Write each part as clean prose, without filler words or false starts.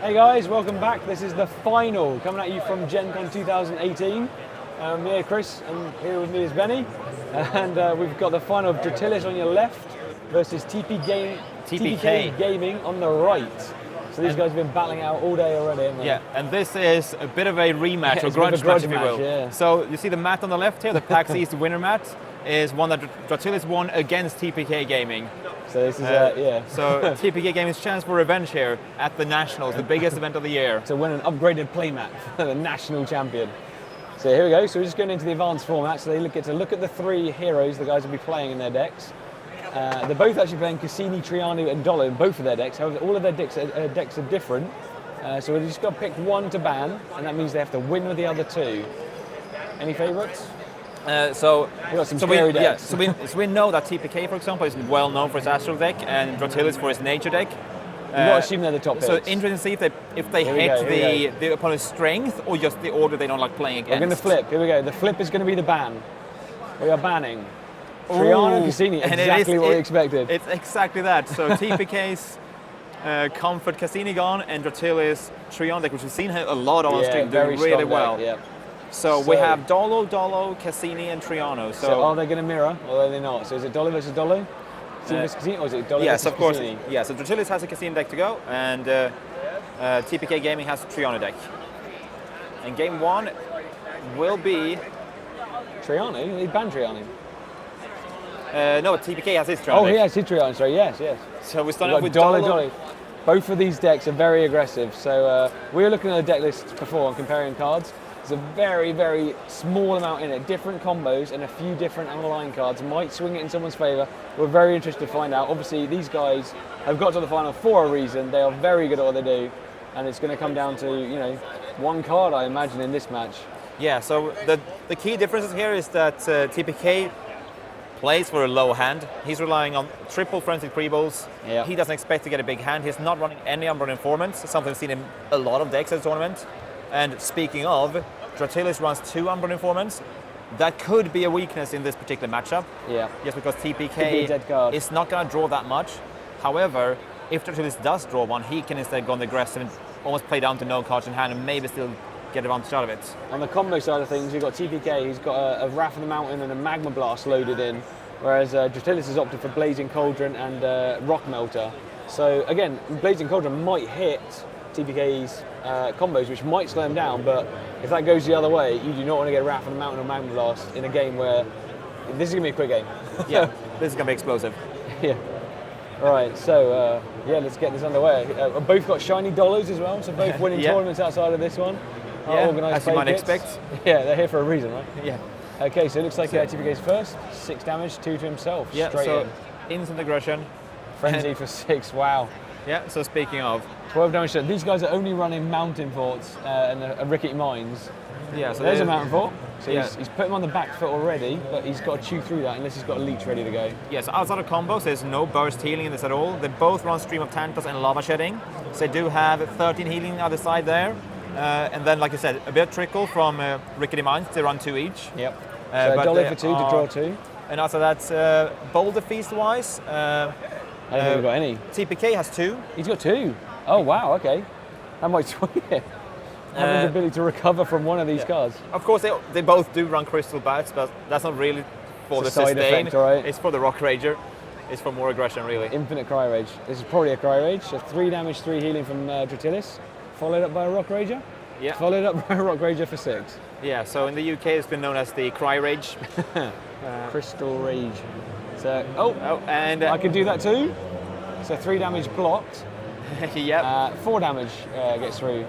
Hey guys, welcome back. This is the final coming at you from Gen Con 2018. Me, Chris, and here with me is Benny. And we've got the final of Dratylis on your left versus TPK Gaming on the right. So these guys have been battling out all day already, haven't they? Yeah, and this is a bit of a rematch, or grudge match, if you will. Yeah. So you see the mat on the left here, the PAX East winner mat, is one that Dratylis won against TPK Gaming. So this is, So TPK Gaming's chance for revenge here at the Nationals, the biggest event of the year. To win an upgraded playmat for the national champion. So here we go. So we're just going into the advanced format. So they get to look at the three heroes the guys will be playing in their decks. They're both actually playing Cassini, Triano, and Dolo in both of their decks. However, all of their decks are different. So we've just got to pick one to ban, and that means they have to win with the other two. Any favourites? So we know that TPK, for example, is well known for his Astral deck, and Dratylis for his Nature deck. You've got to assume they're the top picks. So interesting to see if they hit the opponent's strength or just the order they don't like playing against. We're going to flip. Here we go. The flip is going to be the ban. We are banning Triano, Cassini, exactly what we expected. It's exactly that. So TPK's Comfort Cassini gone, and Dratylis Triano deck, which we've seen a lot on stream, doing really well. Deck, So we have Dolo, Cassini, and Triano. So are they going to mirror, or are they not? So is it Dolo versus Dolo? Cassini, or is it Dolo yes, versus of course. Cassini? Yeah, so Dratylis has a Cassini deck to go, and TPK Gaming has a Triano deck. And game one will be... Triano? He banned Triano. No, TPK has his Triano deck. He has his Triano, sorry, yes. So we're starting off with Dolo. Both of these decks are very aggressive, so we were looking at the deck lists before and comparing cards. There's a very, very small amount in it, different combos and a few different underlying cards might swing it in someone's favour. We're very interested to find out. Obviously, these guys have got to the final for a reason. They are very good at what they do, and it's going to come down to, one card, I imagine, in this match. Yeah, so the key differences here is that TPK plays for a low hand. He's relying on triple Frenzied Pre-Bowls. Yep. He doesn't expect to get a big hand. He's not running any Umbral Informants, something we've seen in a lot of decks at the tournament. And speaking of, Dratylis runs 2 Umbral Informants. That could be a weakness in this particular matchup. Yeah. Just because TPK is not going to draw that much. However, if Dratylis does draw one, he can instead go on the aggressive and almost play down to no cards in hand and maybe still get advantage out of it. On the combo side of things, you've got TPK, who's got a Wrath of the Mountain and a Magma Blast loaded in, whereas Dratylis has opted for Blazing Cauldron and Rock Melter. So again, Blazing Cauldron might hit TPK's combos, which might slow him down, but if that goes the other way, you do not want to get Wrath of the Mountain or Magma Blast in a game where this is going to be a quick game. Yeah, this is going to be explosive. Yeah. All right, so let's get this underway. Both got shiny dollars as well, so both winning tournaments outside of this one. As you might expect. Yeah, they're here for a reason, right? Yeah. Okay, so it looks like TPK's first. 6 damage, 2 to himself. Yeah, straight so in. Instant aggression. Frenzy for 6, wow. Yeah, so speaking of... 12 damage. So these guys are only running Mountain Forts and a Rickety Mines. Yeah, so there's a Mountain Fort. So he's put him on the back foot already, but he's got to chew through that unless he's got a leech ready to go. Yeah, so outside of combos, there's no burst healing in this at all. They both run Stream of Tantos and Lava Shedding. So they do have 13 healing on the other side there. And then, like I said, a bit of trickle from Rickety Mines. They run 2 each. Yep. So dollar for 2 to draw 2. And after that, Boulder Feast-wise... I don't think we've got any. TPK has 2. He's got 2. Oh, wow, okay. That might swing it. Having the ability to recover from one of these cards. Of course, they both do run Crystal Bats, but that's not really for the side sustain. Effect, right? It's for the Rock Rager. It's for more aggression, really. Infinite Cry Rage. This is probably a Cry Rage. So 3 damage, 3 healing from Dratylis, followed up by a Rock Rager. Yeah. Followed up by a Rock Rager for 6. Yeah, so in the UK it's been known as the Cry Rage. Crystal Rage. So, and I could do that too. So 3 damage blocked. Yep. 4 damage gets through.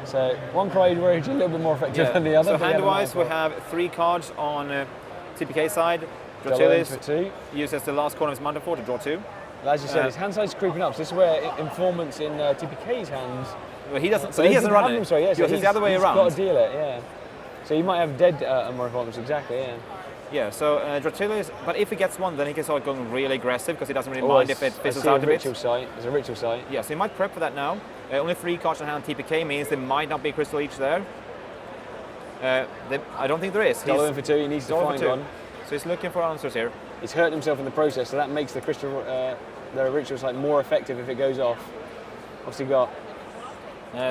So one Cry Rage a little bit more effective than the other. So hand-wise, we have 3 cards on TPK side. Dratylis uses the last corner of his Mountain Fort to draw 2. As you said, his hand size is creeping up. So this is where informants in TPK's hands. Well, he doesn't. So he hasn't run it. Sorry, yeah, so it's the other way around. He's got to deal it. Yeah. So he might have dead more informants. Exactly. Yeah. Yeah, so Dratylis, but if he gets one, then he can start going really aggressive because he doesn't really mind if it fizzles out a bit. There's a ritual site. Yeah, so he might prep for that now. Only 3 cards in hand TPK means there might not be a crystal each there. I don't think there is. He's in for 2, he needs to find one. So he's looking for answers here. He's hurt himself in the process, so that makes the crystal, the ritual site more effective if it goes off. What's he got?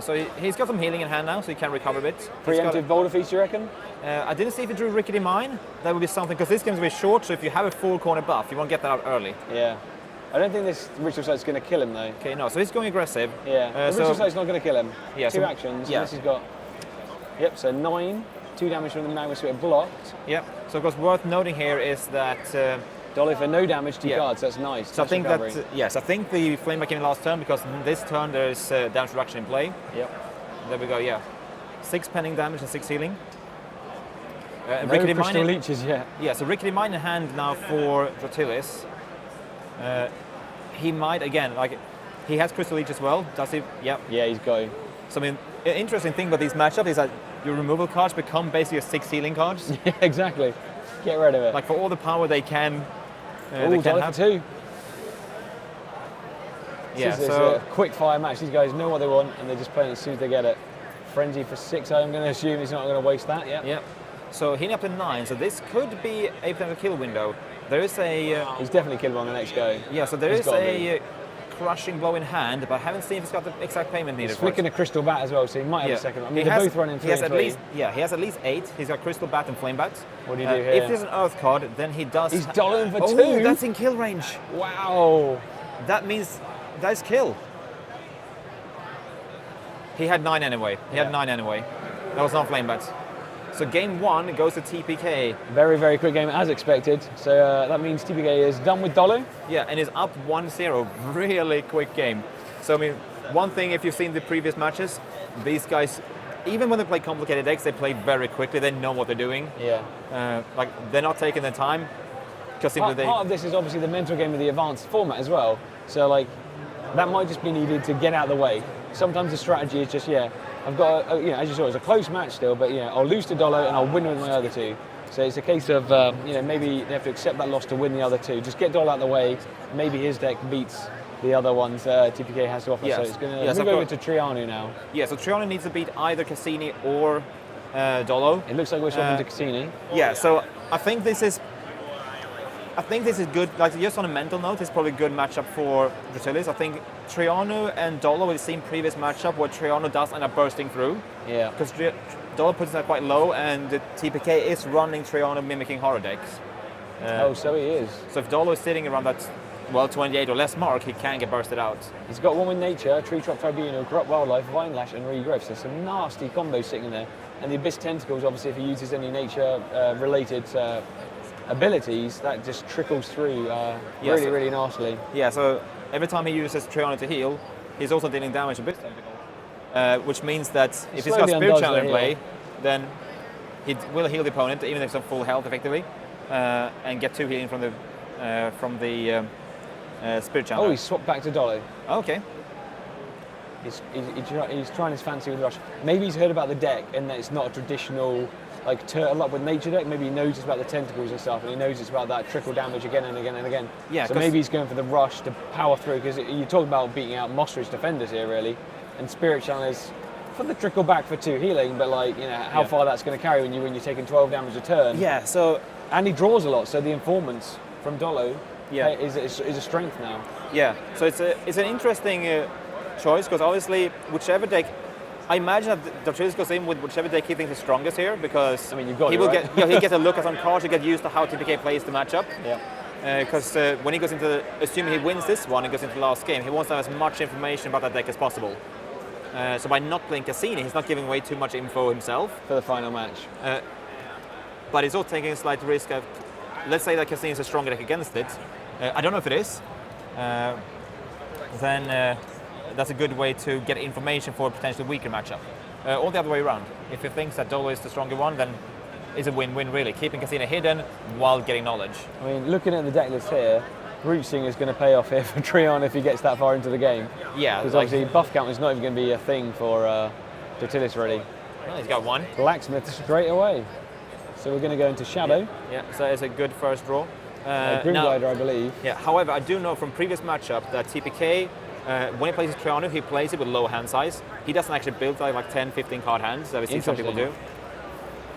So he's got some healing in hand now, so he can recover a bit. Preemptive Boulder Feast, you reckon? I didn't see if he drew Rickety Mine. That would be something, because this game's a bit short, so if you have a full corner buff, you won't get that out early. Yeah. I don't think this Ritual Sight's going to kill him, though. Okay, no, so he's going aggressive. Yeah, Ritual Sight's not going to kill him. Yeah, Two actions, and this has got... Yep, so 9, 2 damage from the Magma Sphere blocked. Yep, so of course worth noting here is that... Dolly for no damage to cards, that's nice. So I think that, yes, I think the flame back in last turn, because this turn there's damage reduction in play. Yep. There we go, yeah. 6 pending damage and 6 healing. No Crystal Leeches yet. Yeah, so Rickety Mine in hand now for Dratylis. He might, again, like, he has Crystal Leech as well, does he? Yep. Yeah, he's going. So, I mean, an interesting thing about these matchups is that your removal cards become basically 6 healing cards. Yeah, exactly. Get rid of it. Like, for all the power they can, they can have. 2. Yeah, this is so a quick fire match. These guys know what they want, and they're just playing as soon as they get it. Frenzy for 6, I'm going to assume he's not going to waste that, yeah? Yep. So healing up to 9, so this could be a potential kill window. There is a... he's definitely killed on the next go. Yeah, so there is a crushing blow in hand, but I haven't seen if he's got the exact payment needed. He's flicking a Crystal Bat as well, so he might have a second. I mean, they're both running 3 and 3. He has at least 8. He's got Crystal Bat and Flame Bat. What do you do here? If there's an Earth card, then he does... He's dolling for 2! Oh, that's in kill range. Wow! That means that's kill. He had 9 anyway. That was not Flame Bat. So game 1 goes to TPK. Very, very quick game as expected. So that means TPK is done with Dolo. Yeah, and is up 1-0. Really quick game. So I mean, one thing, if you've seen the previous matches, these guys, even when they play complicated decks, they play very quickly. They know what they're doing. Yeah. Like, they're not taking their time. Part of this is obviously the mental game of the advanced format as well. So like, that might just be needed to get out of the way. Sometimes the strategy is just, I've got, as you saw, it's a close match still, but I'll lose to Dolo and I'll win with my other 2. So it's a case of, maybe they have to accept that loss to win the other 2. Just get Dolo out of the way. Maybe his deck beats the other ones TPK has to offer. Yes. So it's going to move over to Trianu now. Yeah, so Trianu needs to beat either Cassini or Dolo. It looks like we're swapping to Cassini. Yeah, so I think this is good. Like, just on a mental note, it's probably a good matchup for Dratylis. I think Trianu and Dolo, we've seen previous matchup where Trianu does end up bursting through. Yeah. Because Dolo puts that quite low, and the TPK is running Trianu mimicking horror decks. So he is. So if Dolo is sitting around that, 28 or less mark, he can get bursted out. He's got one with Nature, Tree Trap Tribunal, Corrupt Wildlife, Vine Lash, and Regrowth. So some nasty combos sitting in there. And the Abyss Tentacles, obviously, if he uses any nature-related abilities, that just trickles through really, really nastily. Yeah, so every time he uses Trianu to heal, he's also dealing damage to Abyss Tentacle, which means that if he's got Spirit Channel in play, then he will heal the opponent, even if he's on full health, effectively, and get 2 healing from the Spirit Channel. Oh, he's swapped back to Dolo. Okay. He's trying his fancy with Rush. Maybe he's heard about the deck and that it's not a traditional like Turtle Up with Nature deck. Maybe he knows it's about the tentacles and stuff, and he knows it's about that trickle damage again and again and again. Yeah. So maybe he's going for the Rush to power through, because you talk about beating out Monstrous defenders here, really, and Spirit Channel is for the trickle back for 2 healing, but how far that's going to carry when you're taking 12 damage a turn. Yeah. So and he draws a lot, so the informants from Dolo is a strength now. Yeah. So it's an interesting choice, because obviously whichever deck, I imagine that Dratylis goes in with whichever deck he thinks is strongest here, because I mean, you've got he will get he gets a look at some cards to get used to how TPK plays the matchup. Yeah. Because when he goes into, assuming he wins this one and goes into the last game, he wants to have as much information about that deck as possible. So by not playing Cassini, he's not giving away too much info himself for the final match. But he's also taking a slight risk of, let's say that Cassini is a stronger deck against it. I don't know if it is. Then that's a good way to get information for a potentially weaker matchup. Or the other way around. If he thinks that Dolo is the stronger one, then it's a win-win, really. Keeping Cassini hidden while getting knowledge. I mean, looking at the deck list here, Root Singer is going to pay off here for Trion if he gets that far into the game. Yeah. Because obviously buff count is not even going to be a thing for Dratylis, really. Well, he's got 1. Blacksmith straight away. So we're going to go into Shadow. Yeah, so it's a good first draw. Grim Glider, I believe. Yeah, however, I do know from previous matchup that TPK, when he plays his Trianu, he plays it with low hand size. He doesn't actually build like 10, 15 card hands that we see some people do.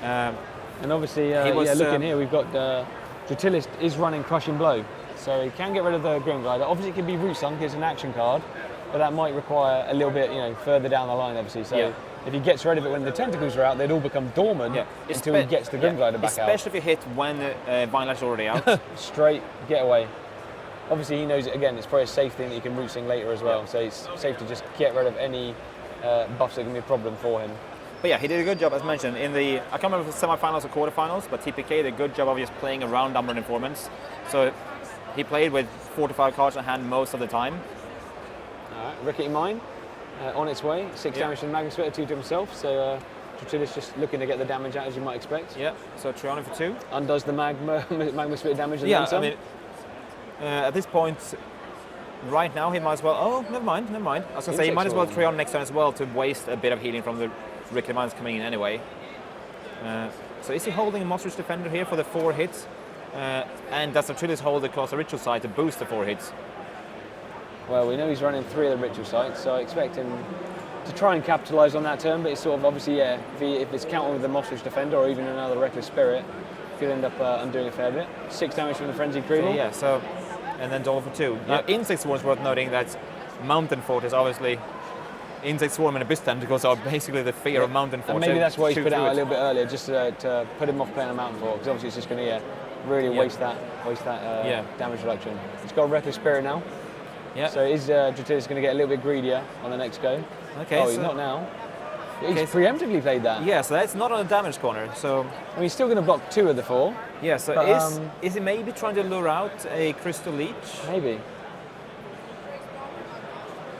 And obviously, looking here, we've got Dratylis is running Crushing Blow. So he can get rid of the Grim Glider. Obviously, it can be Root Sunk as an action card. but that might require a little bit, further down the line, obviously. So if he gets rid of it when the tentacles are out, they'd all become dormant until he gets the Grim Glider back out. Especially if you hit when Vinyl is already out. Straight, get away. Obviously, he knows it again. It's probably a safe thing that you can root sing later as well. So it's safe to just get rid of any buffs that can be a problem for him. But yeah, he did a good job, as mentioned, in the, I can't remember if it's semi-finals or quarterfinals, but TPK did a good job of just playing around Umbran Informants. So he played with 4 to 5 cards in hand most of the time. Alright, Rickety Mine, on its way. 6 damage to the Magma Splitter, 2 to himself. So Dratylis just looking to get the damage out, as you might expect. Yeah, so Triano for 2. Undoes the Magma Splitter damage and then some. I mean, at this point, right now he might as well, oh, never mind. I was going to say, he might as well Triano next turn as well to waste a bit of healing from the Rickety Mines coming in anyway. So is he holding a Monstrous Defender here for the 4 hits? And does Dratylis hold the Colossal Ritual Site to boost the 4 hits? Well, we know he's running 3 of the Ritual Sites, so I expect him to try and capitalise on that turn, but it's sort of obviously, if it's counting with the Monstrous Defender or even another Reckless Spirit, he'll end up undoing a fair bit. 6 damage from the Frenzied Creedle. So, and then Dolan for 2. Now, Insect Swarm is worth noting that Mountain Fort is obviously Insect Swarm and Abyss Tentacles are basically the fear of Mountain Fort. And maybe that's why he's put out a little bit earlier, just to put him off playing a Mountain Fort, because obviously it's just going to really waste that damage reduction. He's got a Reckless Spirit now. Yeah. So is Dratylis going to get a little bit greedier on the next go? Okay. Oh, he's not now. He's preemptively played that. Yeah, so that's not on the damage corner. So I mean, he's still going to block 2 of the 4. Yeah. So but, is he maybe trying to lure out a Crystal Leech? Maybe.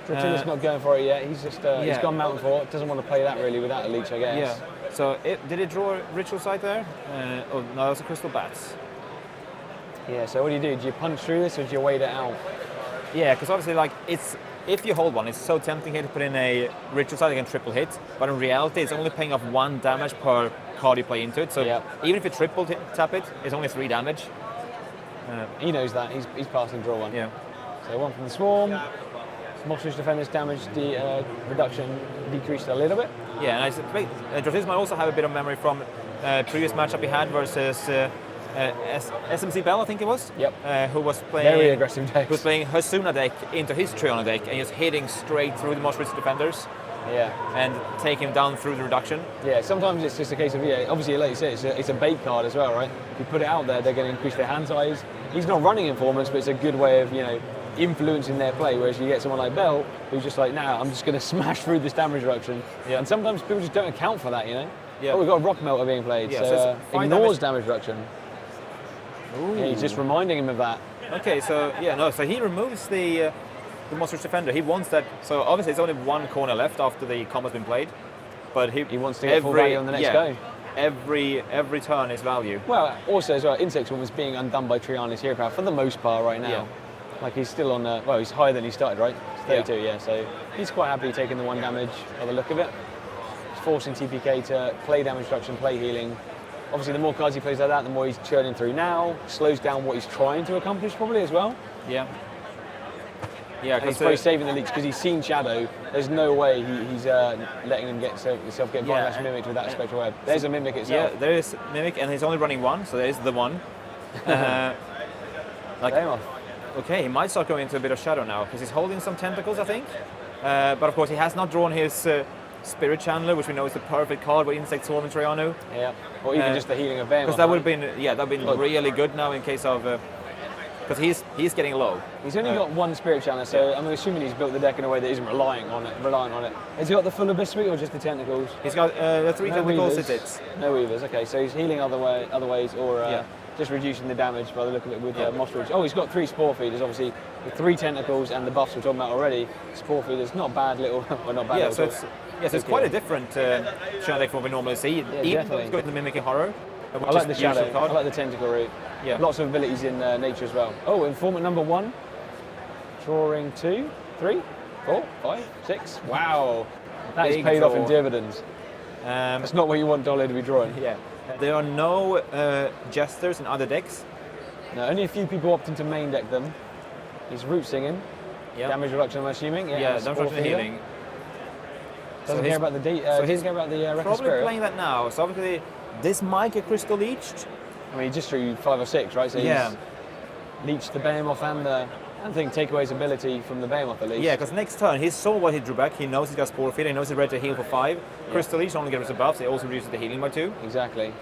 Dratylis not going for it yet. He's just he's gone Mountain Fort. Doesn't want to play that really without a leech, I guess. Yeah. So did it draw a Ritual Site there? Oh no, it was a Crystal Bats. Yeah. So what do? Do you punch through this or do you wait it out? Yeah, because obviously, like, if you hold one, it's so tempting here to put in a Ritual Site against triple hit, but in reality, it's only paying off 1 damage per card you play into it. So even if you triple tap it, it's only 3 damage. He knows that. He's passing draw 1. Yeah. So 1 from the Swarm. Monstrous Defender's damage reduction decreased a little bit. Yeah, and Dratylis might also have a bit of memory from previous matchup he had versus SMC Bell, I think it was. Yep. Who was playing very aggressive decks. Who was playing Hasuna deck into his Triana deck and just hitting straight through the Monstrous Defenders. Yeah. And take him down through the reduction. Yeah. Sometimes it's just a case of obviously, like you said, it's a bait card as well, right? If you put it out there, they're going to increase their hand size. He's not running Informants, but it's a good way of influencing their play. Whereas you get someone like Bell who's just like, nah, I'm just going to smash through this damage reduction. Yeah. And sometimes people just don't account for that, Yeah. Oh, we've got a Rock Melter being played, so ignores damage reduction. Yeah, he's just reminding him of that. Okay, so so he removes the Monstrous Defender. He wants that. So obviously, it's only 1 corner left after the combo's been played, but he wants to get full value on the next go. Every turn is value. Well, also as well, Insect Swarm is being undone by Triana's hero power for the most part right now. Yeah. Like he's still on. He's higher than he started, right? It's 32, yeah. So he's quite happy taking the 1 damage by the look of it. He's forcing TPK to play damage reduction, play healing. Obviously, the more cards he plays like that, the more he's churning through now. Slows down what he's trying to accomplish, probably, as well. Yeah. Yeah, he's probably saving the leaks because he's seen Shadow. There's no way he's letting him get Violence Mimicked with that Spectral Web. There's a Mimic itself. Yeah, there is Mimic, and he's only running 1, so there's the 1. Okay, he might start going into a bit of Shadow now because he's holding some Tentacles, I think. But of course, he has not drawn his Spirit Channeler, which we know is the perfect card with Insect Swarm and Triano. Yeah, or even just the healing of Behemoth. Because that would have been really good now in case of because he's getting low. He's only got 1 Spirit Channeler, so I'm assuming he's built the deck in a way that isn't reliant on it. Has he got the full Abyss Suite or just the Tentacles? He's got the 3 Tentacles. It's no Weavers. Okay, so he's healing other ways, or just reducing the damage by the look of it with Moss Ridge. Oh, he's got 3 Spore Feeders, obviously, with 3 Tentacles and the buffs we're talking about already. Spore Feeders, not bad little, well, not bad. Yeah, little so it's quite a different Shadow deck from what we normally see. Yeah, even though it's got the Mimicking Horror. I like the Shadow. I like the Tentacle route. Yeah. Lots of abilities in nature as well. Oh, Informant number 1. Drawing 2, 3, 4, 5, 6. Wow. That is paid off in dividends. That's not what you want Dolly to be drawing. Yeah. There are no Jesters in other decks. No, only a few people opting to main deck them. He's Root Singing. Yep. Damage reduction, I'm assuming. Damage reduction healing. Doesn't care about the doesn't care about the Reckless Spirit. Probably playing that now. So obviously, this might get Crystal Leeched. I mean, he just drew 5 or 6, right? So he's leeched the Behemoth and the I think take away his ability from the Behemoth at least. Yeah, because next turn he saw what he drew back. He knows he's got Spore Feeder. He knows he's ready to heal for 5. Crystal Leech only gives us buffs. It also reduces the healing by 2. Exactly.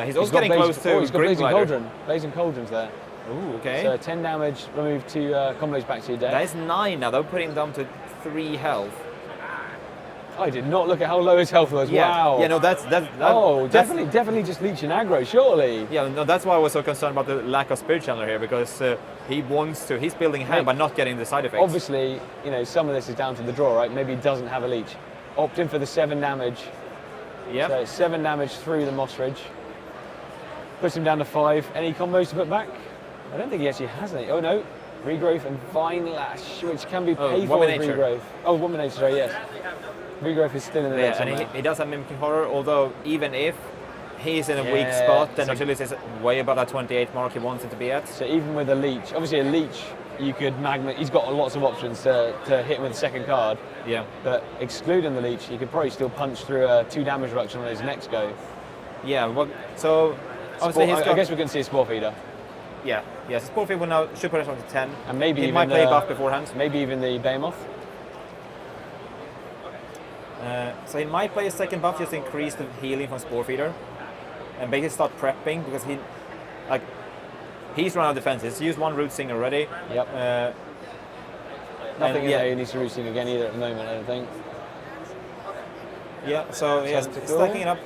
He's also getting close to he's got Grim Blazing Glider. Cauldron. Blazing Cauldron's there. Ooh, okay. So 10 damage, remove 2 combos back to your deck. That is 9 now. They'll put him down to 3 health. I did not look at how low his health was. Yeah. Wow. Yeah, no, that's Definitely just Leech and aggro, surely. Yeah, no, that's why I was so concerned about the lack of Spirit Channeler here, because he wants to. He's building hand, but not getting the side effects. Obviously, some of this is down to the draw, right? Maybe he doesn't have a Leech. Opt in for the 7 damage. Yeah. So 7 damage through the Moss Ridge. Puts him down to 5. Any combos to put back? I don't think he actually has any. Oh no. Regrowth and Vine Lash, which can be paid for with Regrowth. Oh, Woman Nature, sorry, yes. Regrowth is still in the mix. And he does have Mimicking Horror, although even if he's in a weak spot, then Dratylis is way above that 28 mark he wants it to be at. So even with a Leech, obviously a Leech, you could Magma, he's got lots of options to hit him with the second card. Yeah. But excluding the Leech, you could probably still punch through a 2 damage reduction on his next go. Yeah, well, so obviously I guess we're going to see a Spore Feeder. Yeah, yes, Spore Feeder will now should put us on to 10. And maybe he even might play buff beforehand. Maybe even the Behemoth. So he might play a second buff just to increase the healing from Spore Feeder, and basically start prepping because he's run out of defenses. He's used 1 Root Sing already. Yep. Nothing in there he needs to Root Sing again either at the moment, I don't think. Yeah, so stacking it up.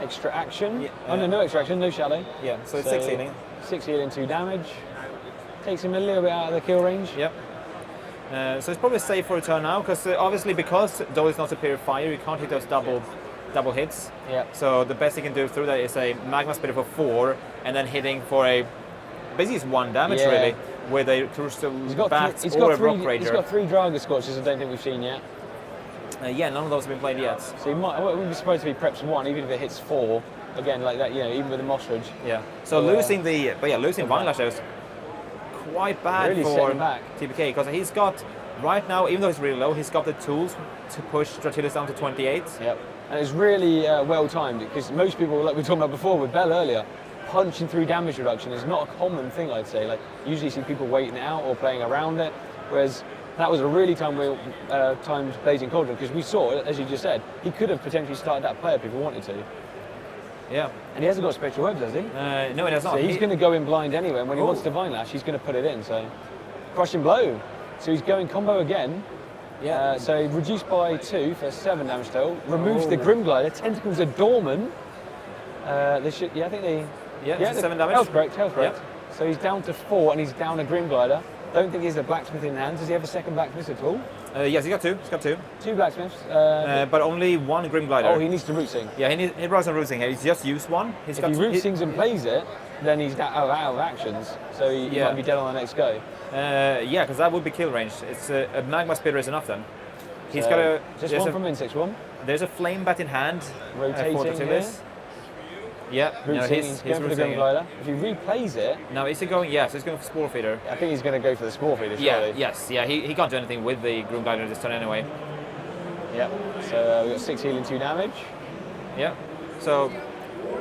Extra action. Yeah, oh no extra action, no Shadow. Yeah, so it's 6 healing. 6 healing, 2 damage. Takes him a little bit out of the kill range. Yep. So it's probably safe for a turn now, because obviously because Dole is not superior fire, you can't hit those double hits. Yep. So the best he can do through that is a Magma Spitter for 4, and then hitting for basically it's 1 damage really, with a Crystal Bat or a Rock Rager. He's got 3 Draga Scorches I don't think we've seen yet. Yeah, none of those have been played yet. So I wouldn't be surprised if he preps 1, even if it hits 4. Again, like that, even with the Moss Ridge. Yeah. So losing Vine Lash is quite bad really for back. TPK, because he's got right now, even though he's really low, he's got the tools to push Dratylis down to 28. Yep. And it's really well timed, because most people, like we were talking about before with Bell earlier, punching through damage reduction is not a common thing, I'd say. Like usually you see people waiting it out or playing around it, whereas that was a really timed Blazing Cauldron, because we saw, as you just said, he could have potentially started that play if he wanted to. Yeah. And he hasn't got Spectral Web, does he? No, he does not. So he's going to go in blind anyway, and when he wants to Vine Lash, he's going to put it in. So Crushing Blow. So he's going combo again. Yeah. So reduced by 2 for 7 damage total. Removes the Grim Glider. Tentacles are dormant. I think they. Yeah, 7 damage. Health correct. Yep. So he's down to 4, and he's down a Grim Glider. Don't think he has a blacksmith in hand. Does he have a second blacksmith at all? Yes, he's got 2. He's got 2. 2 blacksmiths. But only 1 Grim Glider. Oh, he needs to Root Sing. Yeah, he runs on Root Sing here. He's just used 1. If he Root Sings and plays it, then he's out of actions. So he might be dead on the next go. Yeah, because that would be kill range. It's a Magma Spitter is enough then. He's got a just 1 from Insect Swarm. There's a Flame Bat in hand. Rotating for Dratylis. Yeah, he's going for the Grim Glider. If he replays it... Now, is he going... Yeah, so he's going for Spore Feeder. I think he's going to go for the Spore Feeder, surely. Yeah, yes. Yeah, he can't do anything with the Grim Glider this turn anyway. Yep. So we've got 6 healing, 2 damage. Yeah. So...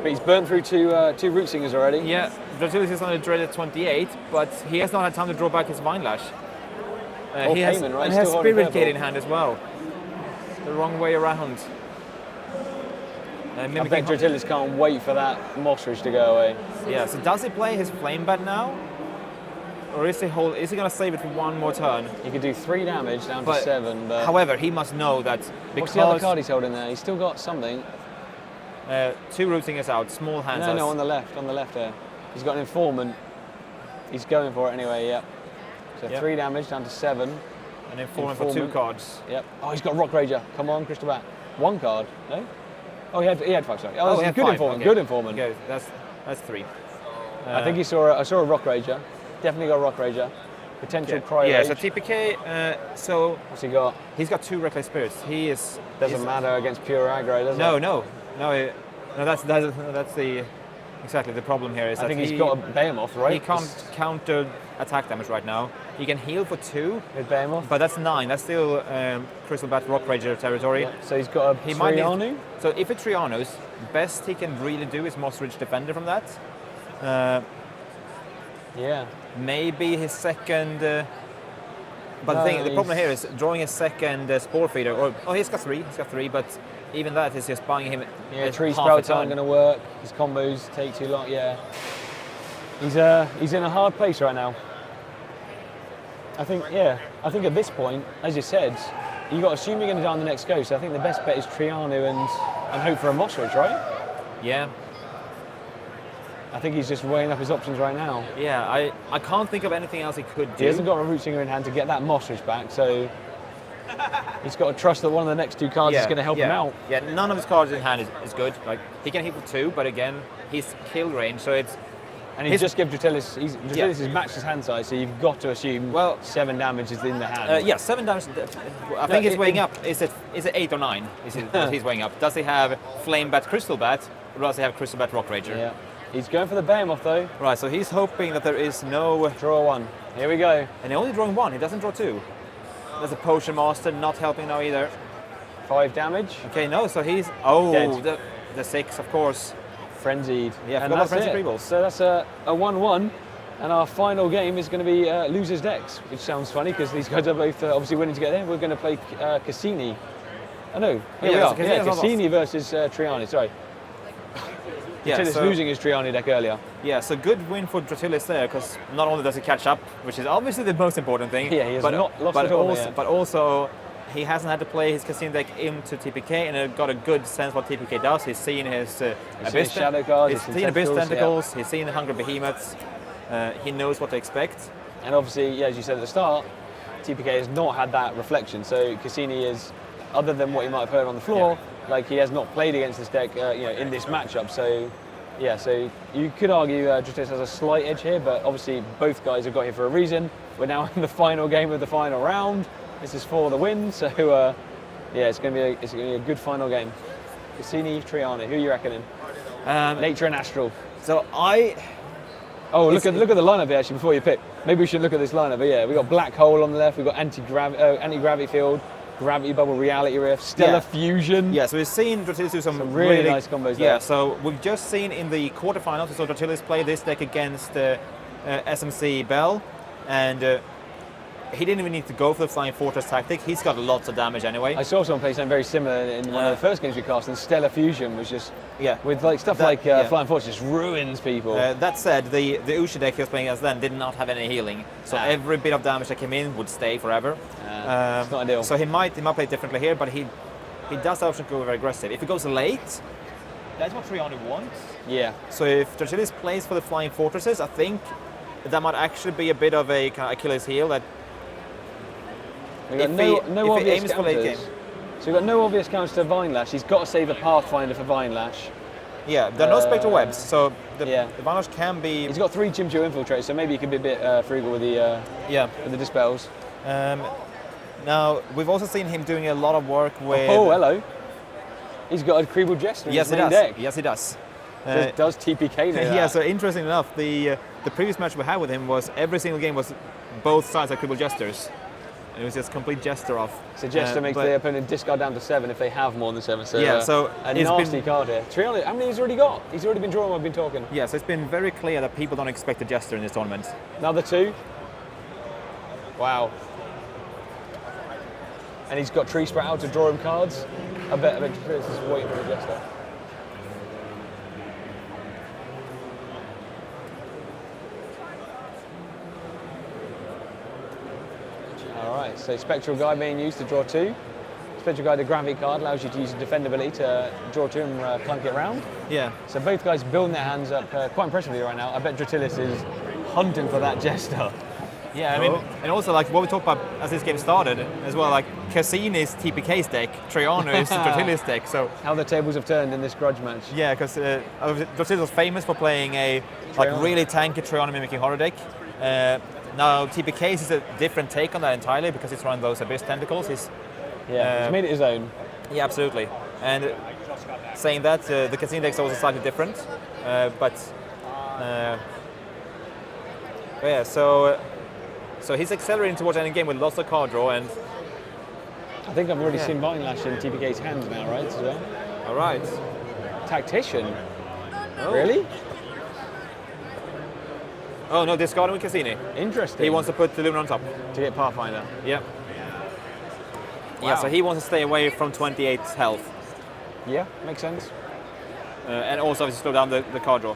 But he's burned through 2 Root Singers already. Yeah. Dratylis is on a dreaded 28, but he has not had time to draw back his Vine Lash. He has Spirit Gate in hand as well. The wrong way around. I bet Dratylis can't wait for that Moss Ridge to go away. Yeah, so does he play his Flame Bat now? Or is he going to save it for 1 more turn? He could do 3 damage down to 7. But however, he must know that because... What's the other card he's holding there? He's still got something. 2 Root Singers out, small hands. No, on the left there. He's got an Informant. He's going for it anyway, yep. So 3 damage down to 7. An Informant for 2 cards. Yep. Oh, he's got Rock Rager. Come on, Crystal Bat. 1 card, no? Oh, he had 5, sorry. Oh, that's a good Informant. Okay. Good Informant. Okay, that's 3. I think I saw a Rock Rager. Definitely got a Rock Rager. Potential Cryo Yeah, Rage. so TPK, What's he got? He's got 2 Reckless Spirits. Doesn't matter against pure aggro, does it? No, that's exactly the problem here. Is I think he's got a Behemoth, right? He can't counter attack damage right now. He can heal for 2 with Behemoth, but that's 9. That's still Crystal Bat Rock Rager territory. Yeah. So he's got a Trianu. So if it Trianu's, best he can really do is Moss Ridge Defender from that. Yeah. maybe his second. But No, the problem here is drawing a second spore feeder. He's got three. But even that is just buying him. Yeah, tree half a sprouts turn. aren't going to work. His combos take too long. Yeah, he's in a hard place right now. I think at this point, as you said, you got to assume you're going to die on the next go. So I think the best bet is Triano and hope for a Mossridge, right? Yeah. I think he's just weighing up his options right now. Yeah, I can't think of anything else he could do. He hasn't got a Root Singer in hand to get that Mossridge back, so he's got to trust that one of the next two cards is going to help him out. Yeah, none of his cards in hand is good. Like he can hit for 2, but again, he's kill range, so it's. And he's just give Dratylis. Dratylis has matched his hand size, so you've got to assume 7 damage is in the hand. 7 damage. I think he's weighing up. Is it 8 or 9? He's weighing up. Does he have Flame Bat, Crystal Bat, or does he have Crystal Bat, Rock Rager? Yeah. He's going for the Behemoth though. Right, so he's hoping that there is no. Draw 1. Here we go. And he's only drawing 1. He doesn't draw 2. There's a Potion Master not helping now either. 5 damage. Okay, no. So he's Dead. the 6, of course. Frenzied. Yeah, and that's that's Frenzied it. Reballs. So that's a 1-1, and our final game is going to be losers decks, which sounds funny because these guys are both obviously winning to get there. We're going to play Cassini. Oh no, here we are. Yeah, Cassini versus Triani. Sorry. Yeah, Dratylis losing his Triani deck earlier. Yeah, so good win for Dratylis there, because not only does he catch up, which is obviously the most important thing. Yeah, he has not lost at all. But also, he hasn't had to play his Cassini deck into TPK, and got a good sense what TPK does. He's seen his Abyss Shadow cards, he's seen Abyss Tentacles, he's seen the Hungry Behemoths. He knows what to expect. And obviously, as you said at the start, TPK has not had that reflection. So Cassini is, other than what you might have heard on the floor, like he has not played against this deck, in this matchup. So, yeah, so you could argue Dratylis has a slight edge here, but obviously both guys have got here for a reason. We're now in the final game of the final round. This is for the win. So, it's going to be a good final game. Cassini, Triani, who are you reckoning? Nature and Astral. So look at the lineup here actually before you pick. Maybe we should look at this lineup. But yeah, we got Black Hole on the left. We've got anti-gravity field, Gravity Bubble, Reality Rift, Stellar Fusion. Yeah, so we've seen Dratylis do some really nice combos there. Yeah, so we've just seen in the quarterfinals, we saw Dratylis play this deck against SMC Bell, and he didn't even need to go for the Flying Fortress tactic. He's got lots of damage anyway. I saw someone play something very similar in one of the first games we cast, and Stellar Fusion was just with like stuff Flying Fortress just ruins people. That said, the Ushi deck he was playing as then did not have any healing, so every bit of damage that came in would stay forever. It's not ideal. So he might play differently here, but he does have option to go very aggressive. If he goes late, that's what Triani wants. Yeah. So if Dratylis plays for the Flying Fortresses, I think that might actually be a bit of a kind of Achilles heel. That we've got no obvious aims for late game. So we've got no obvious counters to Vine Lash. He's got to save a Pathfinder for Vine Lash. Yeah, there are no Spectral Webs, so the Vine Lash can be. He's got 3 Chimchio Infiltrates, so maybe he can be a bit frugal with the Dispels. Now we've also seen him doing a lot of work with. Oh, hello. He's got a Creeble Jester in his main deck. Yes, he does. Does TPK know that? Yeah, so interesting enough, the previous match we had with him was every single game was both sides of Creeble Jesters. And it was just complete Jester off. So Jester makes the opponent discard down to 7 if they have more than 7. So a it's nasty card here. Triani, how many he's already got? He's already been drawing while I've been talking. Yeah, so it's been very clear that people don't expect a Jester in this tournament. Another 2. Wow. And he's got Tree Sprout out to draw him cards. I bet Chris is waiting for the Jester. Alright, so Spectral Guide being used to draw 2. Spectral Guide, the Gravity card, allows you to use a defend ability to draw 2 and clunk it round. Yeah. So both guys building their hands up quite impressively right now. I bet Dratylis is hunting for that Jester. Yeah, I mean, and also like what we talked about as this game started as well, like Cassini's TPK's deck, Triano's Dratylis deck. So how the tables have turned in this grudge match. Yeah, because Dratylis was famous for playing a really tanky Triano mimicking horror deck. Now TPK's is a different take on that entirely because it's running those Abyss Tentacles. He's made it his own. Yeah, absolutely. And saying that, the Cassini deck is also slightly different, So he's accelerating towards ending game with lots of card draw, and I think I've already seen Vine Lash in TPK's hands now, right? As well. All right. Tactician. Oh. Really? Oh no, discarding with Cassini. Interesting. He wants to put the Lunar on top. to get Pathfinder. Yeah. Wow. Yeah, so he wants to stay away from 28 health. Yeah, makes sense. And also obviously slow down the card draw.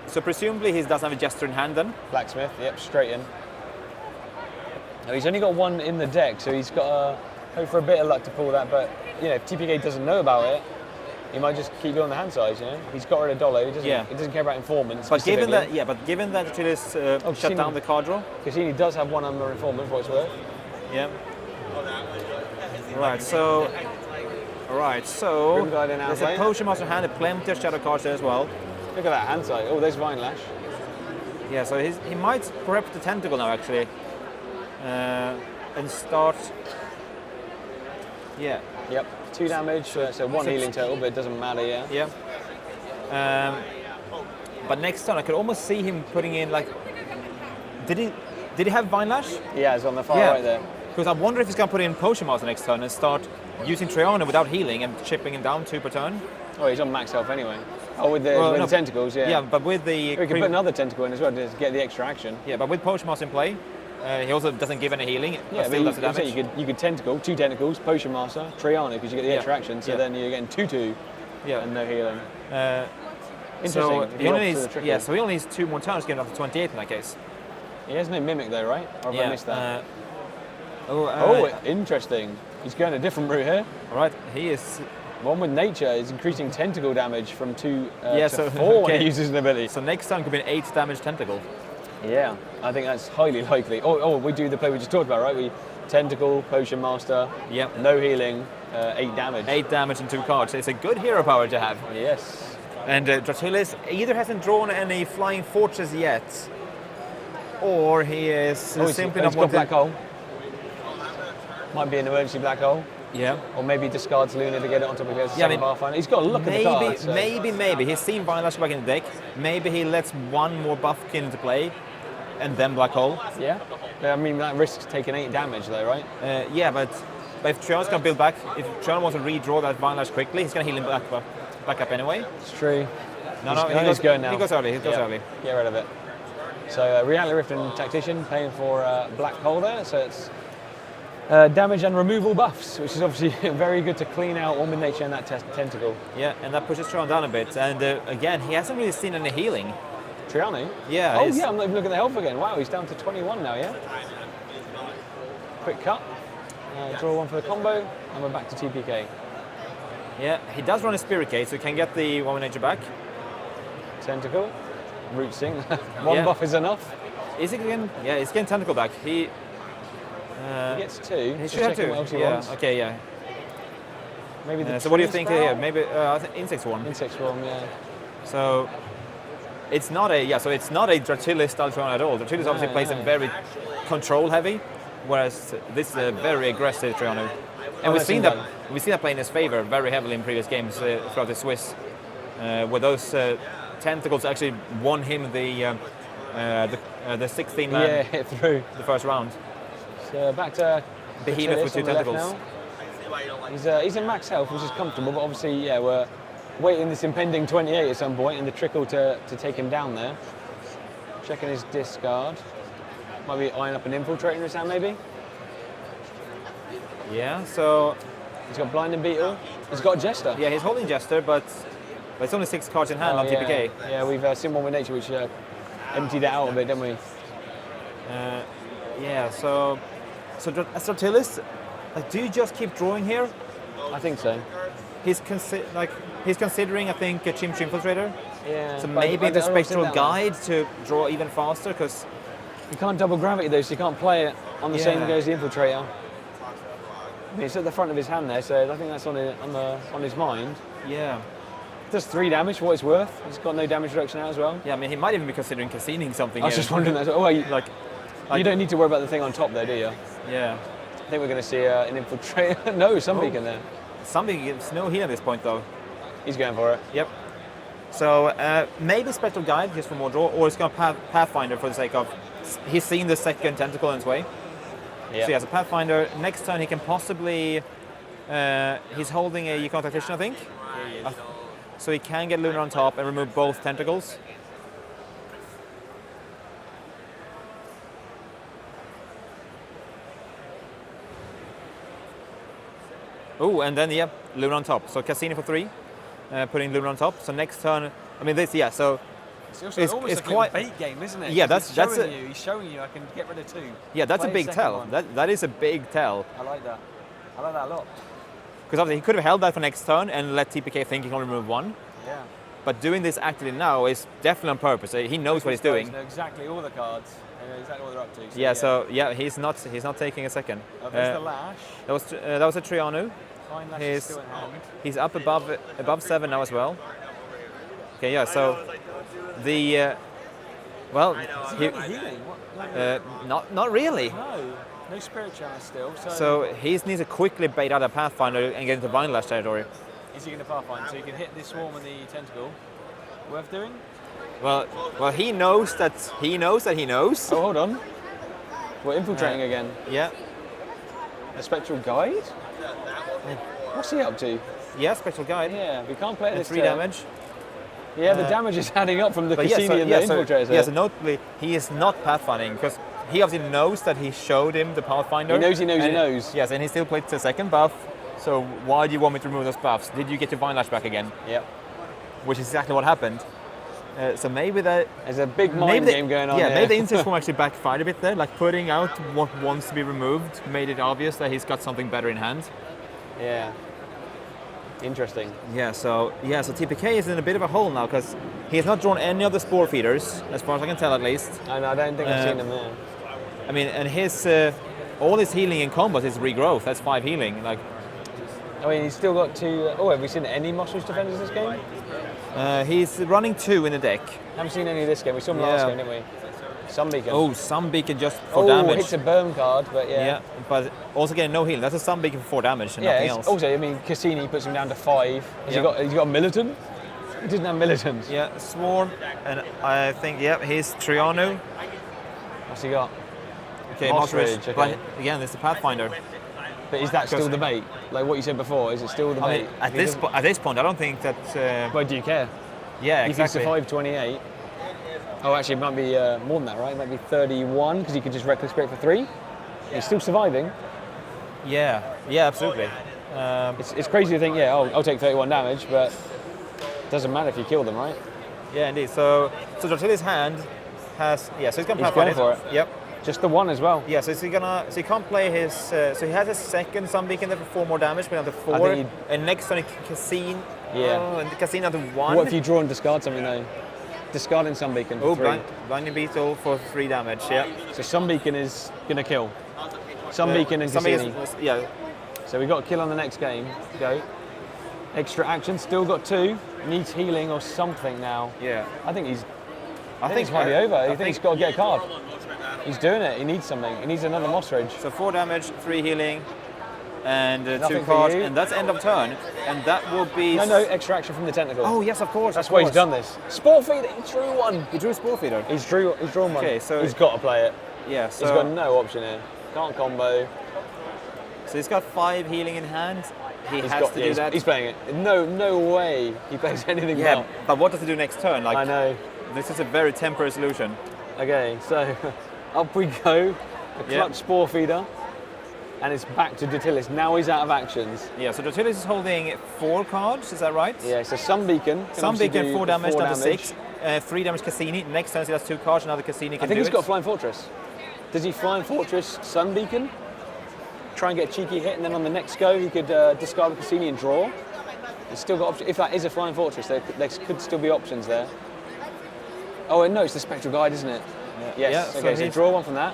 So presumably he doesn't have a Jester in hand then. Blacksmith, yep, straight in. Now he's only got one in the deck, so he's got to hope for a bit of luck to pull that. But you know, if TPK doesn't know about it, he might just keep doing the hand size. You know, he's got rid of Dolo. He doesn't care about informants. But given that, Dratylis shut down the card draw. Cassini does have one on the informant, for what it's worth. Yeah. Right. So. Grim Guide in There's outlay. a Potion Master hand, plenty of shadow cards there as well. Look at that hand size. Oh, there's Vine Lash. Yeah, so he might prep the Tentacle now actually, and start. Yeah. Yep, 2 damage, so 1 healing total, but it doesn't matter. Yeah. Yeah. But next turn I could almost see him putting in like. Did he have Vine Lash? Yeah, it's on the far right there. Because I wonder if he's going to put in Potion Master next turn and start using Triana without healing and chipping him down 2 per turn. Oh, he's on max health anyway. Oh, with the tentacles, yeah. Yeah, but with the. We could put another tentacle in as well to get the extra action. Yeah, but with Potion Master in play, he also doesn't give any healing. Yeah, still does the damage. You could tentacle, 2 tentacles, Potion Master, Triana, because you get the extra action. So then you're getting 2/2. Yeah. And no healing. Interesting. So he only needs, so he only needs 2 more turns to get up to 28 in that case. He has no mimic though, right? Or have I missed that? Interesting. He's going a different route here. Right, he is. One with nature is increasing tentacle damage from 2 to 4 when he uses an ability. So next turn could be an 8 damage tentacle. Yeah, I think that's highly likely. Oh, we do the play we just talked about, right? We tentacle, Potion Master, no healing, 8 damage. 8 damage and 2 cards. It's a good hero power to have. Yes. And Dratylis either hasn't drawn any Flying Fortress yet, or he is simply not got black hole. Might be an emergency black hole. Yeah. Or maybe discards Luna to get it on top of his Pathfinder. He's got to look at the card. So. Maybe. He's seen Vine Lash back in the deck. Maybe he lets 1 more buffkin into play, and then black hole. Yeah. I mean, that risks taking 8 damage though, right? Yeah, but if Triana's going to build back, if Triana wants to redraw that Vine Lash quickly, he's going to heal him back up anyway. It's true. He's going now. He goes early. Early. Get rid of it. So Reality Rift and Tactician paying for black hole there. So it's damage and removal buffs, which is obviously very good to clean out One with Nature and that tentacle. Yeah, and that pushes Triana down a bit. And again, he hasn't really seen any healing. Triana? Yeah. Oh yeah, I'm not even looking at the health again. Wow, he's down to 21 now, yeah? Quick cut. Draw 1 for the combo, and we're back to TPK. Yeah, he does run a Spirit Gate, so he can get the One with Nature back. Tentacle. Root Sing. One buff is enough. Is he getting? Yeah, he's getting Tentacle back. He gets 2. He should have 2. Okay, yeah. Maybe the so what do you think here? Maybe I think Insect Swarm. Insect Swarm, yeah. So it's not a Dratylis style Triana at all. Dratylis obviously plays him very control heavy, whereas this is a very aggressive Triana. And we've seen that play in his favor very heavily in previous games throughout the Swiss, where those tentacles actually won him the 16-man. Yeah, hit through the first round. So back to Behemoth with 2 tentacles. He's in max health, which is comfortable, but obviously, yeah, we're waiting this impending 28 at some point and the trickle to take him down there. Checking his discard. Might be eyeing up an Infiltrator in his hand, maybe? Yeah, so he's got Blinding Beetle. He's got Jester. Yeah, he's holding Jester, but it's only 6 cards in hand on TPK. Yeah, we've seen One with Nature, which emptied it out a bit, didn't we? Yeah, so Dratylis, do you just keep drawing here? I think so. He's considering, I think, a Chimp Infiltrator. Yeah. So maybe the Spectral Guide to draw even faster, because you can't double gravity though, so you can't play it on the same go as the Infiltrator. I mean, it's at the front of his hand there, so I think that's on his mind. Yeah. Does 3 damage for what it's worth. He's got no damage reduction out as well. Yeah, I mean, he might even be considering Cassining something. I was just wondering that. Oh, you don't need to worry about the thing on top there, do you? Yeah. I think we're going to see an Infiltrator. No, Sunbeacon in there. Sunbeacon gets no heal at this point, though. He's going for it. Yep. So maybe Spectral Guide just for more draw, or it's going to Pathfinder for the sake of he's seen the second tentacle on its way. Yep. So he has a Pathfinder. Next turn he can possibly he's holding a Yukon Tactician, I think. So he can get Lunar on top and remove both tentacles. Oh, and then, Luna on top. So Cassini for 3, putting Luna on top. So next turn, I mean, this, so... It's also almost it's like quite a bait game, isn't it? Yeah, He's showing you I can get rid of 2. Yeah, that's a Play big second tell. one. That is a big tell. I like that. I like that a lot. Because obviously he could have held that for next turn and let TPK think he can only remove 1. Yeah. But doing this actively now is definitely on purpose. He knows what he's doing. He knows exactly all the cards. He knows exactly what they're up to. So he's not taking a second. There's the Lash. That was a Trianu. Fine Lash is still in hand. He's up above 7 now as well. Okay, so the Healing? not really. No Spirit Channel still. So he needs to quickly bait out a Pathfinder and get into Vine Lash territory. Is he going to Pathfind? So you can hit this Swarm and the Tentacle. Worth doing? Well, he knows that he knows. Oh, hold on. We're infiltrating again. Yeah. A Spectral Guide? What's he up to? Yeah, Spectral Guide. Yeah, we can't play this 3 damage. Yeah, the damage is adding up from the Cassini and the Infiltrator. Yeah, so notably, he is not pathfinding because he obviously knows that he showed him the Pathfinder. He knows. Yes, and he still played the second buff. So why do you want me to remove those buffs? Did you get your Vine Lash back again? Yep. Which is exactly what happened. So maybe there's a big mind game going on. Yeah, there. maybe the Insect Swarm actually backfired a bit there. Like putting out what wants to be removed made it obvious that he's got something better in hand. Yeah. Interesting. Yeah, so TPK is in a bit of a hole now because he has not drawn any of the Spore Feeders, as far as I can tell at least. I don't think I've seen them there. I mean, and his all his healing in combos is regrowth. That's 5 healing. Like, I mean, he's still got 2. Have we seen any Monstrous Defenders this game? he's running 2 in the deck. Haven't seen any of this game. We saw him last game, didn't we? Sunbeacon. Oh, Sunbeacon just for damage. Hits a burn card, but Yeah, but also getting no healing. That's a Sunbeacon for 4 damage and nothing else. Also, I mean, Cassini puts him down to 5. He's got a Militant? He doesn't have Militants. Yeah, Swarm, and I think, he's Trianu. What's he got? Okay, Mossridge, Mossridge. But again, it's the Pathfinder. But is that still the bait? Like what you said before, is it still the bait? I mean, at this point, I don't think that... But do you care? Yeah, If exactly. you survive 28... Oh, actually, it might be more than that, right? It might be 31, because you could just Reckless Spirit for 3. He's still surviving. Yeah, absolutely. It's crazy to think, I'll take 31 damage, but it doesn't matter if you kill them, right? Yeah, indeed. So Dratylis' hand has... so he's going to He's going for it. Yep. Just the 1 as well. Yeah, so he can't play his... so he has a second Sunbeacon there for 4 more damage, but down to 4. And next turn, Cassini... Yeah. And Cassini down to 1. What if you draw and discard something, though? Discarding Sunbeacon for 3. Blinding Beetle for 3 damage, yeah. So Sunbeacon is going to kill. Sunbeacon and Cassini. Yeah. So we got a kill on the next game. Go. Extra action, still got 2. Needs healing or something now. Yeah. I think it's might be over. I think he's got to get a card. He's doing it. He needs something. He needs another Mossridge. So 4 damage, 3 healing, and 2 for cards, you. and that's end of turn. And that will be... No, extra action from the Tentacle. Oh, yes, of course. That's why he's done this. Spore Feeder, he drew 1. He drew a Spore Feeder. He's drawn 1. Okay, so... He's got to play it. Yeah, so... He's got no option here. Can't combo. So he's got 5 healing in hand. He has to do that. He's playing it. No way he plays anything Yeah, but what does he do next turn? Like, I know. This is a very temporary solution. Okay, so up we go. A clutch Spore Feeder. And it's back to Dratylis. Now he's out of actions. Yeah, so Dratylis is holding 4 cards, is that right? Yeah, so Sunbeacon. Sunbeacon, 4 damage, down to 6. 3 damage Cassini. Next turn he has 2 cards, another Cassini can do it. I think he's got Flying Fortress. Does he Flying Fortress Sunbeacon? Try and get a cheeky hit, and then on the next go he could discard Cassini and draw. He's still got options. If that is a Flying Fortress, there could still be options there. Oh, and no, it's the Spectral Guide, isn't it? Yeah. Yes. Yeah, okay, so draw 1 from that.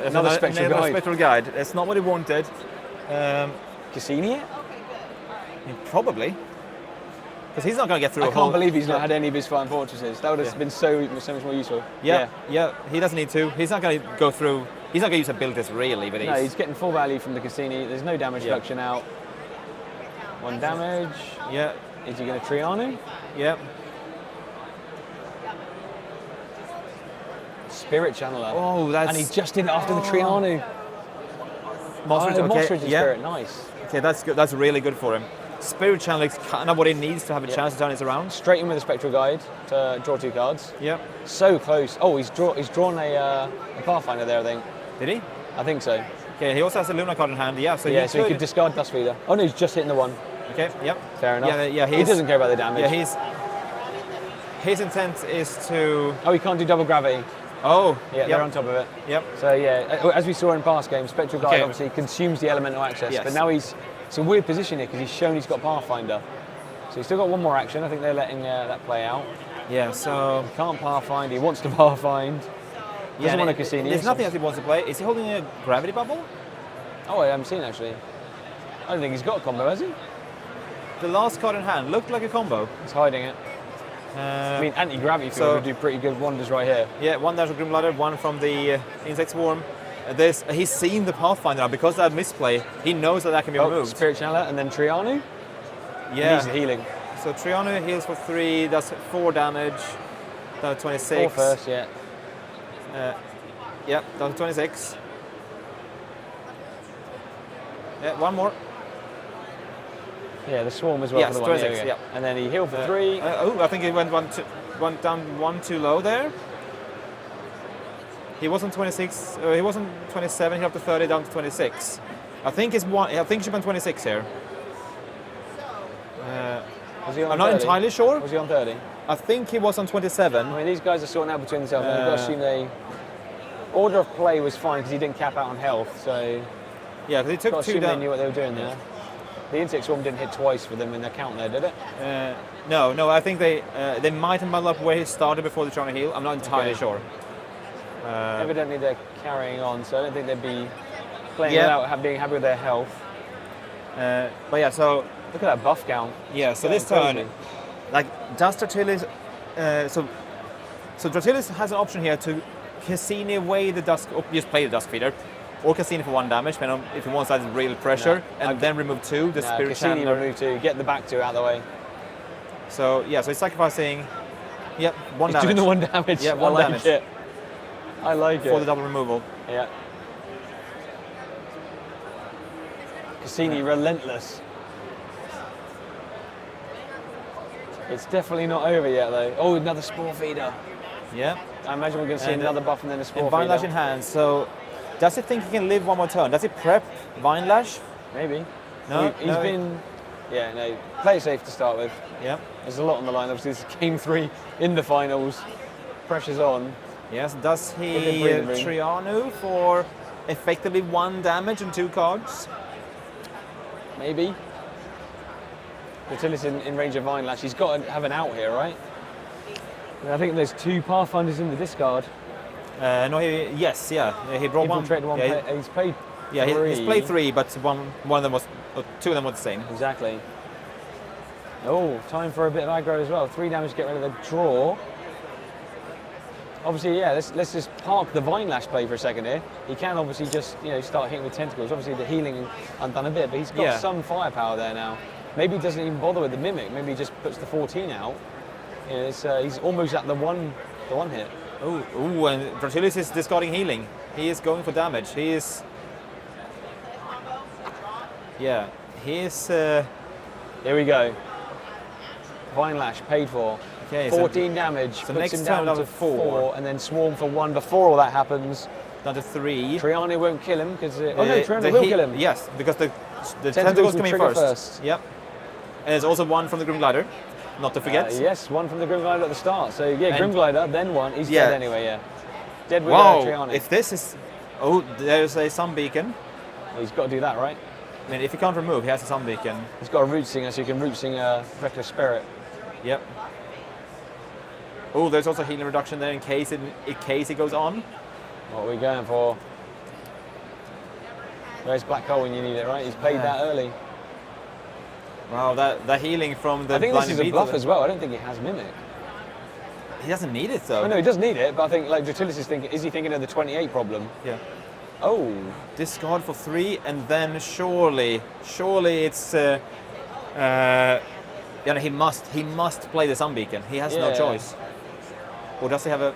Another Spectral Guide. That's not what he wanted. Cassini it? Probably. Because he's not going to get through I can't believe he's not had any of his Flying Fortresses. That would have been so much more useful. Yeah, he doesn't need to. He's not going to go through. He's not going to use abilities really, but he's getting full value from the Cassini. There's no damage reduction out. 1 damage. Yeah. Is he going to Trianu? Yeah. Spirit Channeler. Oh, that's... And he just did it after the Trianu. Mossridge Spirit, nice. Okay, that's good. That's really good for him. Spirit Channeler is kind of what he needs to have a chance to turn this around. Straight in with a Spectral Guide to draw 2 cards. Yep. So close. Oh, he's drawn a Pathfinder there, I think. Did he? I think so. Okay, he also has a Luna card in hand, yeah. So he could discard Dust Feeder. Oh no, he's just hitting the one. Okay, yep. Fair enough. Yeah, he doesn't care about the damage. Yeah, his intent is to... Oh, he can't do double gravity. Oh, yeah, they're on top of it. Yep. So yeah, as we saw in past games, Spectral Guard obviously consumes the elemental access, but now it's a weird position here because he's shown he's got Pathfinder. So he's still got one more action. I think they're letting that play out. Yeah, so... He can't Pathfind, he wants to Pathfind. Doesn't want a Cassini. There's nothing else he wants to play. Is he holding a gravity bubble? Oh, I haven't seen actually. I don't think he's got a combo, has he? The last card in hand looked like a combo. He's hiding it. I mean, anti-gravity field would do pretty good wonders right here. Yeah, one dash of Grim Ladder, one from the Insect Swarm. He's seen the Pathfinder now because of that misplay. He knows that can be removed. Spirituala and then Trianu. Yeah. He needs healing. So Trianu heals for 3, does 4 damage, does 26. 4 first, yeah. Yep, does 26. Yeah, one more. Yeah, the swarm as well for the 26, one. yeah. And then he healed for 3. I think he went down one too low there. He wasn't 26. He wasn't 27. He up to 30, down to 26. I think he should been 26 here. Was he on I'm 30? not entirely sure. Was he on 30? I think he was on 27. I mean, these guys are sorting out between themselves. I've got to assume they... Order of play was fine because he didn't cap out on health, so... Yeah, because he took 2 down. down. They knew what they were doing there. The Insect Swarm didn't hit twice for them in their count there, did it? No. I think they might have muddled up where he started before the trying to heal. I'm not entirely sure. Evidently they're carrying on, so I don't think they'd be playing without being happy with their health. But yeah, so... Look at that buff count. Yeah, so this turn, like, does Dratylis... So Dratylis has an option here to Cassini away the Dusk... Or just play the Dusk Feeder. Or Cassini for 1 damage, depending on if he wants that real pressure, and then remove 2, the Spirit Cassini Chandler. remove 2, get the back 2 out of the way. So, yeah, so he's sacrificing... Yep, 1 he's damage. doing the 1 damage. Yeah, 1 damage. It. I like it. For the double removal. Yeah. Cassini relentless. It's definitely not over yet though. Oh, another Spore Feeder. Yeah. I imagine we're going to see another buff and then a Spore Vine Feeder. Lash in hand, so does he think he can live 1 more turn? Does he prep Vine Lash? Maybe. No, he's been... Yeah, no. Play it safe to start with. Yeah. There's a lot on the line. Obviously, this is game 3 in the finals. Pressure's on. Yes, does he Trianu for effectively 1 damage and 2 cards? Maybe. Dratylis in range of Vine Lash. He's got to have an out here, right? I think there's 2 Pathfinders in the discard. No, he brought one. He's played. Yeah, he's played 3, but one of them was 2 of them were the same. Exactly. Oh, time for a bit of aggro as well. 3 damage to get rid of the draw. Obviously, yeah. Let's just park the Vine Lash play for a second here. He can obviously just start hitting with tentacles. Obviously, the healing undone a bit, but he's got some firepower there now. Maybe he doesn't even bother with the Mimic. Maybe he just puts the 14 out. He's almost at the one hit. Oh, and Dratylis is discarding healing. He is going for damage. He is... Yeah, he is... Here we go. Vine Lash paid for. Okay, 14 damage, so puts next him down turn to 4, and then Swarm for 1 before all that happens. Down to 3. Trianu won't kill him, because... Trianu will kill him. Yes, because the tentacles come in first. Yep. And there's also 1 from the Grim Glider, not to forget. Yes, 1 from the Grim Glider at the start. So, yeah, Grim Glider, then 1. He's dead anyway, yeah. Dead with Trianu. If this is... Oh, there's a Sun Beacon. He's got to do that, right? I mean, if he can't remove, he has a Sun Beacon. He's got a Root Singer, so he can Root Sing Reckless Spirit. Yep. Oh, there's also healing reduction there in case it goes on. What are we going for? Where's Black Hole when you need it, right? He's played that early. Wow, that healing from the... I think this is a bluff as well. I don't think he has Mimic. He doesn't need it, though. Oh, no, he does need it, but I think like Dratylis is thinking... Is he thinking of the 28 problem? Yeah. Oh. Discard for 3, and then surely it's... he must play the Sun Beacon. He has no choice. Or does he have a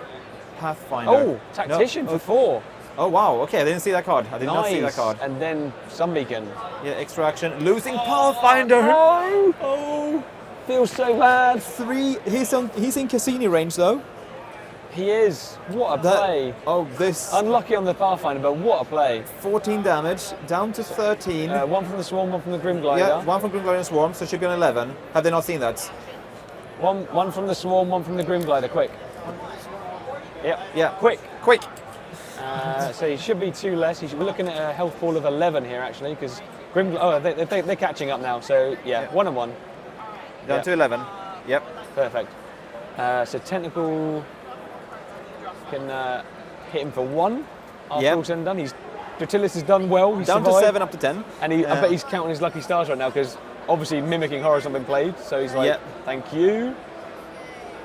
Pathfinder? Oh, Tactician for 4. Oh wow, okay, I didn't see that card. I did not see that card. And then Sun Beacon. Yeah, extra action. Losing Pathfinder! Oh! Feels so bad. 3. He's in Cassini range though. He is. What a play. Oh, this. Unlucky on the Pathfinder, but what a play. 14 damage, down to 13. One from the Swarm, one from the Grim Glider. Yeah, one from Grim Glider and Swarm, so it should be an 11. Have they not seen that? One from the Swarm, one from the Grim Glider, quick. Yep. Yeah. Quick. Quick. So he should be 2 less. We're looking at a health pool of 11 here, actually, because Grim. Oh, they're catching up now. So yeah, 1 and 1. Down to 11. Yep. Perfect. So technical can hit him for 1. After all said and done, Dratylis has done well. He's down survived. to 7, up to 10. And I bet he's counting his lucky stars right now because obviously mimicking horror's not been played. So he's like, thank you.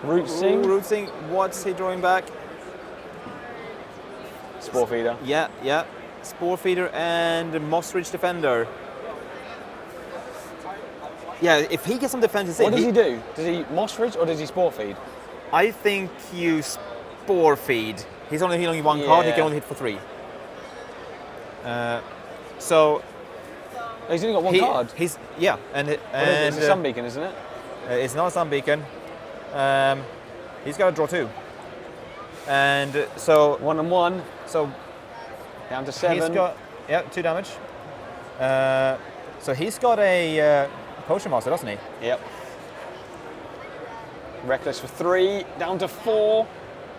Root Sing. Root Sing. What's he drawing back? Spore Feeder. Yeah. Spore Feeder and Moss Ridge Defender. Yeah, if he gets some defenses in. What does he do? Does he Moss Ridge or does he Spore Feed? I think you Spore Feed. He's only healing 1 card, he can only hit for 3. So. He's only got 1 card. And it's a Sun Beacon, isn't it? It's not a Sun Beacon. He's got to draw 2. And so 1 and 1. So down to 7. He's got 2 damage. So he's got a Potion Master, doesn't he? Yep. Reckless for 3, down to 4.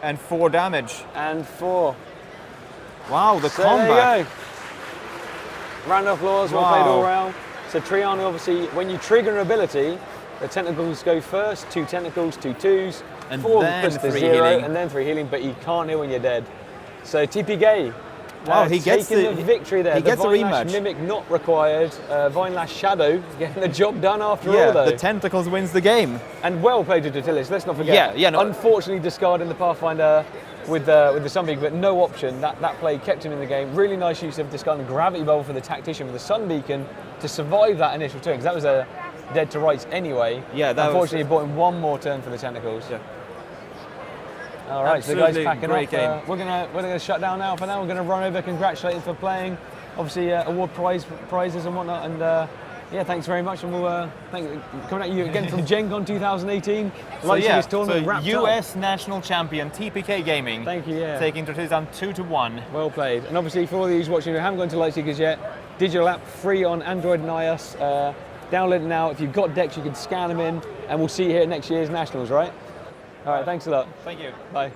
And 4 damage. And 4. Wow, the so combat. There you go. Round of applause, well played all round. So Triana, obviously, when you trigger an ability, the tentacles go first, 2 tentacles, 2 twos, and 4 then plus the 3 0, healing. and then 3 healing, but you can't heal when you're dead. So TPK. Wow, he gets the victory there. He gets the Vinelash rematch. Mimic not required. Vinelash Shadow getting the job done after all, though. The tentacles wins the game. And well played to Dratylis, let's not forget. Unfortunately discarding the Pathfinder with the Sunbeacon, but no option. That play kept him in the game. Really nice use of discarding Gravity Bowl for the Tactician with the Sunbeacon to survive that initial turn, because that was a dead to rights anyway. Yeah, that unfortunately, he bought him 1 more turn for the tentacles. Yeah. All right, Absolutely so the guys packing great up. game. We're gonna shut down now. For now, we're gonna run over, congratulate him for playing. Obviously, award prizes and whatnot. And thanks very much. And we'll coming at you again from Gen Con 2018. Lightseekers tournament wrapped US up. National Champion TPK Gaming. Thank you. Yeah. Taking Dratylis down 2-1. Well played. And obviously, for all of you watching who haven't gone to Lightseekers yet, digital app free on Android and iOS. Download it now. If you've got decks, you can scan them in, and we'll see you here at next year's Nationals, right? All right, thanks a lot. Thank you. Bye.